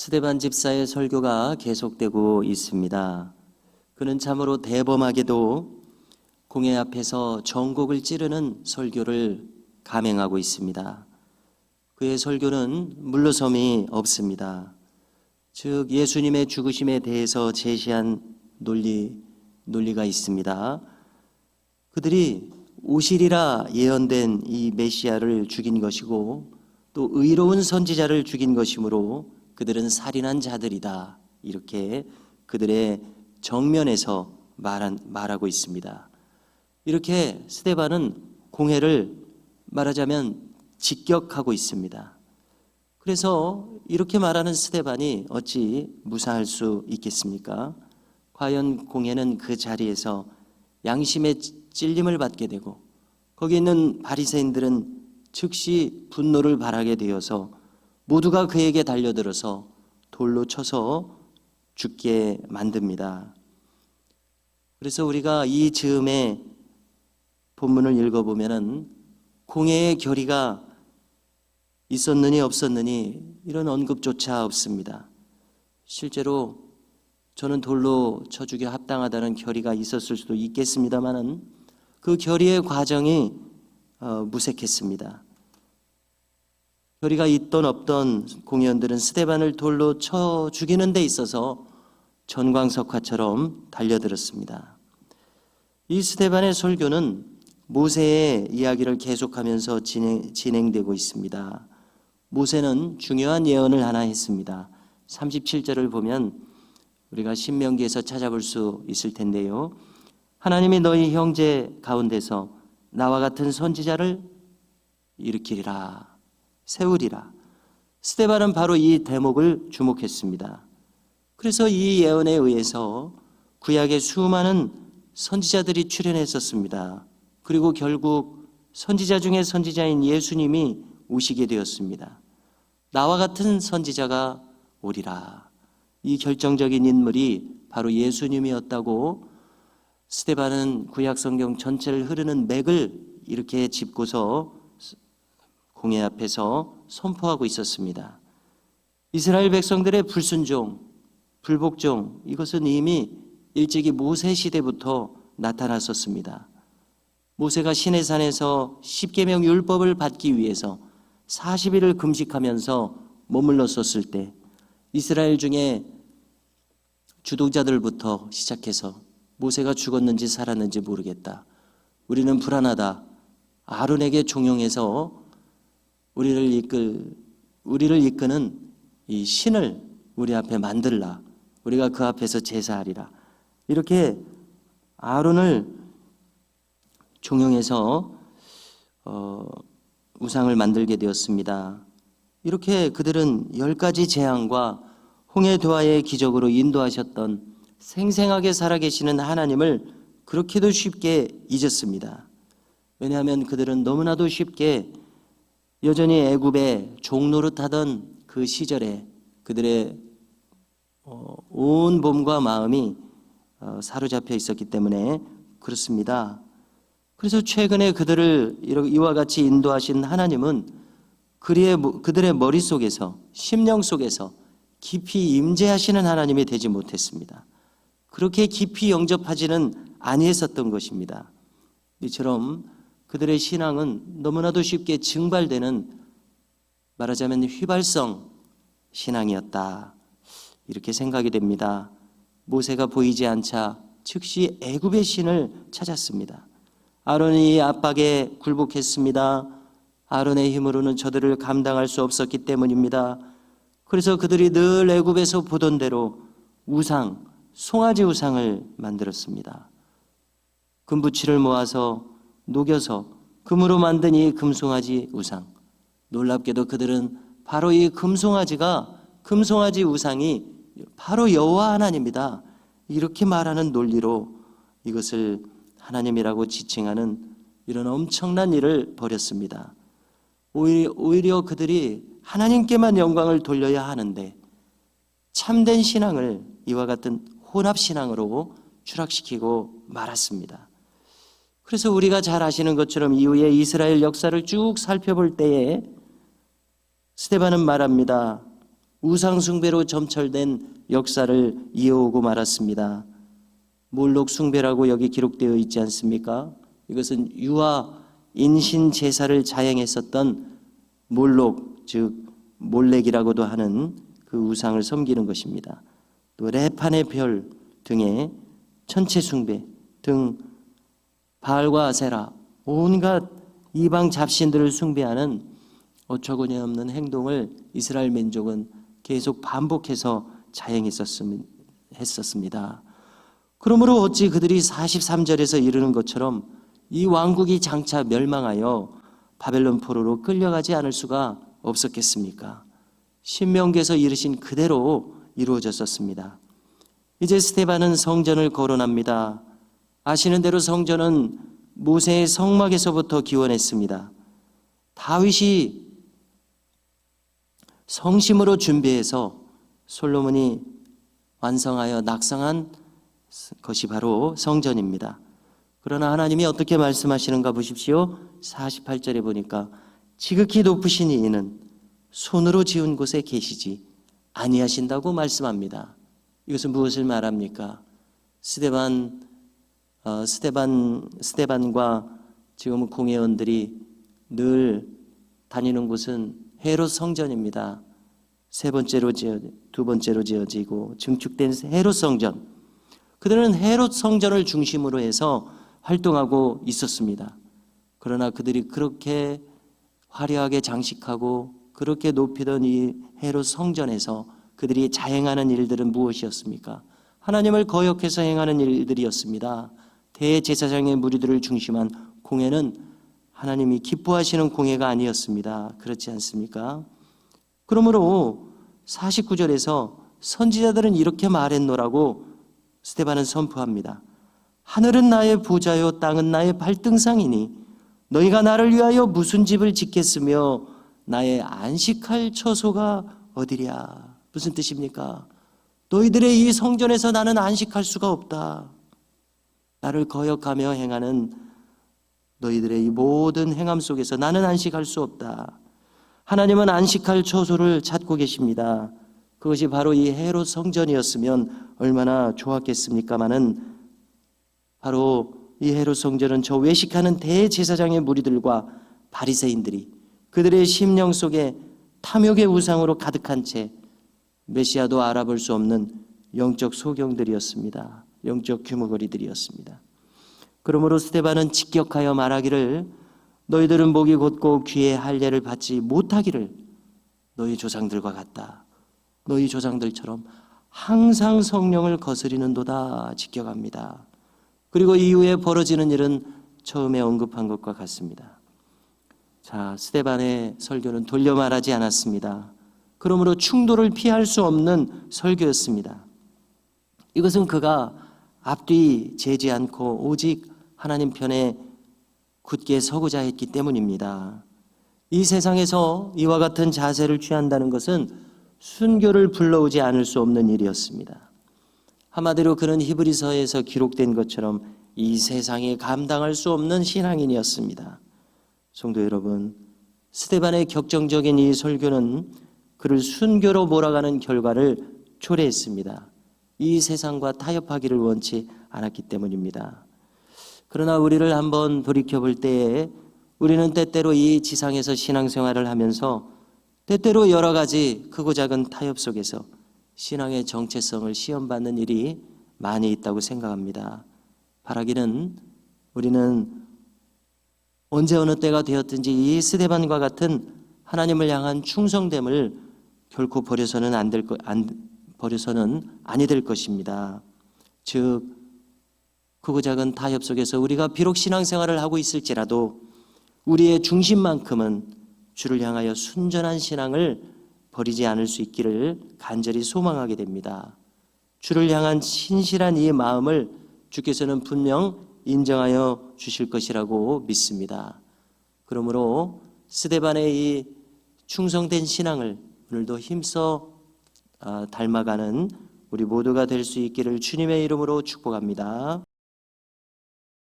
스데반 집사의 설교가 계속되고 있습니다. 그는 참으로 대범하게도 공회 앞에서 전곡을 찌르는 설교를 감행하고 있습니다. 그의 설교는 물러섬이 없습니다. 즉 예수님의 죽으심에 대해서 제시한 논리가 있습니다. 그들이 오시리라 예언된 이 메시아를 죽인 것이고 또 의로운 선지자를 죽인 것이므로 그들은 살인한 자들이다. 이렇게 그들의 정면에서 말하고 있습니다. 이렇게 스데반은 공회를 말하자면 직격하고 있습니다. 그래서 이렇게 말하는 스데반이 어찌 무사할 수 있겠습니까? 과연 공회는 그 자리에서 양심의 찔림을 받게 되고 거기 있는 바리새인들은 즉시 분노를 발하게 되어서 모두가 그에게 달려들어서 돌로 쳐서 죽게 만듭니다. 그래서 우리가 이 즈음에 본문을 읽어보면은 공회의 결의가 있었느니 없었느니 이런 언급조차 없습니다. 실제로 저는 돌로 쳐주기 합당하다는 결의가 있었을 수도 있겠습니다만은 그 결의의 과정이 무색했습니다. 결의가 있던 없던 공의원들은 스데반을 돌로 쳐 죽이는 데 있어서 전광석화처럼 달려들었습니다. 이 스데반의 설교는 모세의 이야기를 계속하면서 진행되고 있습니다. 모세는 중요한 예언을 하나 했습니다. 37절을 보면 우리가 신명기에서 찾아볼 수 있을 텐데요. 하나님이 너희 형제 가운데서 나와 같은 선지자를 일으키리라. 세우리라. 스데반은 바로 이 대목을 주목했습니다. 그래서 이 예언에 의해서 구약에 수많은 선지자들이 출현했었습니다. 그리고 결국 선지자 중에 선지자인 예수님이 오시게 되었습니다. 나와 같은 선지자가 오리라. 이 결정적인 인물이 바로 예수님이었다고 스데반은 구약 성경 전체를 흐르는 맥을 이렇게 짚고서 공회 앞에서 선포하고 있었습니다. 이스라엘 백성들의 불순종, 불복종 이것은 이미 일찍이 모세 시대부터 나타났었습니다. 모세가 시내산에서 십계명 율법을 받기 위해서 40일을 금식하면서 머물렀었을 때 이스라엘 중에 주도자들부터 시작해서 모세가 죽었는지 살았는지 모르겠다. 우리는 불안하다. 아론에게 종용해서 우리를 이끄는 이 신을 우리 앞에 만들라. 우리가 그 앞에서 제사하리라. 이렇게 아론을 종용해서 우상을 만들게 되었습니다. 이렇게 그들은 10가지 재앙과 홍해도하의 기적으로 인도하셨던 생생하게 살아계시는 하나님을 그렇게도 쉽게 잊었습니다. 왜냐하면 그들은 너무나도 쉽게 여전히 애굽의 종노릇하던 그 시절에 그들의 온 몸과 마음이 사로잡혀 있었기 때문에 그렇습니다. 그래서 최근에 그들을 이와 같이 인도하신 하나님은 그들의 머릿속에서 심령 속에서 깊이 임재하시는 하나님이 되지 못했습니다. 그렇게 깊이 영접하지는 아니했었던 것입니다. 이처럼 그들의 신앙은 너무나도 쉽게 증발되는 말하자면 휘발성 신앙이었다. 이렇게 생각이 됩니다. 모세가 보이지 않자 즉시 애굽의 신을 찾았습니다. 아론이 이 압박에 굴복했습니다. 아론의 힘으로는 저들을 감당할 수 없었기 때문입니다. 그래서 그들이 늘 애굽에서 보던 대로 우상, 송아지 우상을 만들었습니다. 금부치를 모아서 녹여서 금으로 만든 이 금송아지 우상. 놀랍게도 그들은 바로 이 금송아지 우상이 바로 여호와 하나님이다. 이렇게 말하는 논리로 이것을 하나님이라고 지칭하는 이런 엄청난 일을 벌였습니다. 오히려 그들이 하나님께만 영광을 돌려야 하는데 참된 신앙을 이와 같은 혼합신앙으로 추락시키고 말았습니다. 그래서 우리가 잘 아시는 것처럼 이후에 이스라엘 역사를 쭉 살펴볼 때에 스데반은 말합니다. 우상숭배로 점철된 역사를 이어오고 말았습니다. 몰록 숭배라고 여기 기록되어 있지 않습니까? 이것은 유아 인신 제사를 자행했었던 몰록, 즉 몰렉이라고도 하는 그 우상을 섬기는 것입니다. 또 레판의 별 등의 천체 숭배 등 바알과 아세라, 온갖 이방 잡신들을 숭배하는 어처구니 없는 행동을 이스라엘 민족은 계속 반복해서 자행했었습니다. 그러므로 어찌 그들이 43절에서 이르는 것처럼 이 왕국이 장차 멸망하여 바벨론 포로로 끌려가지 않을 수가 없었겠습니까? 신명기에서 이르신 그대로 이루어졌었습니다. 이제 스데반은 성전을 거론합니다. 아시는 대로 성전은 모세의 성막에서부터 기원했습니다. 다윗이 성심으로 준비해서 솔로몬이 완성하여 낙성한 것이 바로 성전입니다. 그러나 하나님이 어떻게 말씀하시는가 보십시오. 48절에 보니까 지극히 높으신 이는 손으로 지은 곳에 계시지 아니하신다고 말씀합니다. 이것은 무엇을 말합니까? 스데반과 지금 공회원들이 늘 다니는 곳은 헤롯 성전입니다. 두 번째로 지어지고 증축된 헤롯 성전. 그들은 헤롯 성전을 중심으로 해서 활동하고 있었습니다. 그러나 그들이 그렇게 화려하게 장식하고 그렇게 높이던 이 헤롯 성전에서 그들이 자행하는 일들은 무엇이었습니까? 하나님을 거역해서 행하는 일들이었습니다. 대제사장의 무리들을 중심한 공회는 하나님이 기뻐하시는 공회가 아니었습니다. 그렇지 않습니까? 그러므로 49절에서 선지자들은 이렇게 말했노라고 스데반은 선포합니다. 하늘은 나의 보좌요 땅은 나의 발등상이니 너희가 나를 위하여 무슨 집을 짓겠으며 나의 안식할 처소가 어디랴. 무슨 뜻입니까? 너희들의 이 성전에서 나는 안식할 수가 없다. 나를 거역하며 행하는 너희들의 이 모든 행함 속에서 나는 안식할 수 없다. 하나님은 안식할 처소를 찾고 계십니다. 그것이 바로 이 헤롯 성전이었으면 얼마나 좋았겠습니까마는 바로 이 헤롯 성전은 저 외식하는 대제사장의 무리들과 바리새인들이 그들의 심령 속에 탐욕의 우상으로 가득한 채 메시아도 알아볼 수 없는 영적 소경들이었습니다. 영적 규모거리들이었습니다. 그러므로 스데반은 직격하여 말하기를 너희들은 목이 곧고 귀에 할례를 받지 못하기를 너희 조상들과 같다. 너희 조상들처럼 항상 성령을 거스리는도다 직격합니다. 그리고 이후에 벌어지는 일은 처음에 언급한 것과 같습니다. 자, 스데반의 설교는 돌려 말하지 않았습니다. 그러므로 충돌을 피할 수 없는 설교였습니다. 이것은 그가 앞뒤 재지 않고 오직 하나님 편에 굳게 서고자 했기 때문입니다. 이 세상에서 이와 같은 자세를 취한다는 것은 순교를 불러오지 않을 수 없는 일이었습니다. 한마디로 그는 히브리서에서 기록된 것처럼 이 세상에 감당할 수 없는 신앙인이었습니다. 성도 여러분, 스데반의 격정적인 이 설교는 그를 순교로 몰아가는 결과를 초래했습니다. 이 세상과 타협하기를 원치 않았기 때문입니다. 그러나 우리를 한번 돌이켜볼 때에 우리는 때때로 이 지상에서 신앙생활을 하면서 때때로 여러 가지 크고 작은 타협 속에서 신앙의 정체성을 시험받는 일이 많이 있다고 생각합니다. 바라기는 우리는 언제 어느 때가 되었든지 이 스데반과 같은 하나님을 향한 충성됨을 결코 버려서는 아니 될 것입니다. 즉 크고 작은 타협 속에서 우리가 비록 신앙생활을 하고 있을지라도 우리의 중심만큼은 주를 향하여 순전한 신앙을 버리지 않을 수 있기를 간절히 소망하게 됩니다. 주를 향한 신실한 이 마음을 주께서는 분명 인정하여 주실 것이라고 믿습니다. 그러므로 스데반의 이 충성된 신앙을 오늘도 힘써 닮아가는 우리 모두가 될 수 있기를 주님의 이름으로 축복합니다.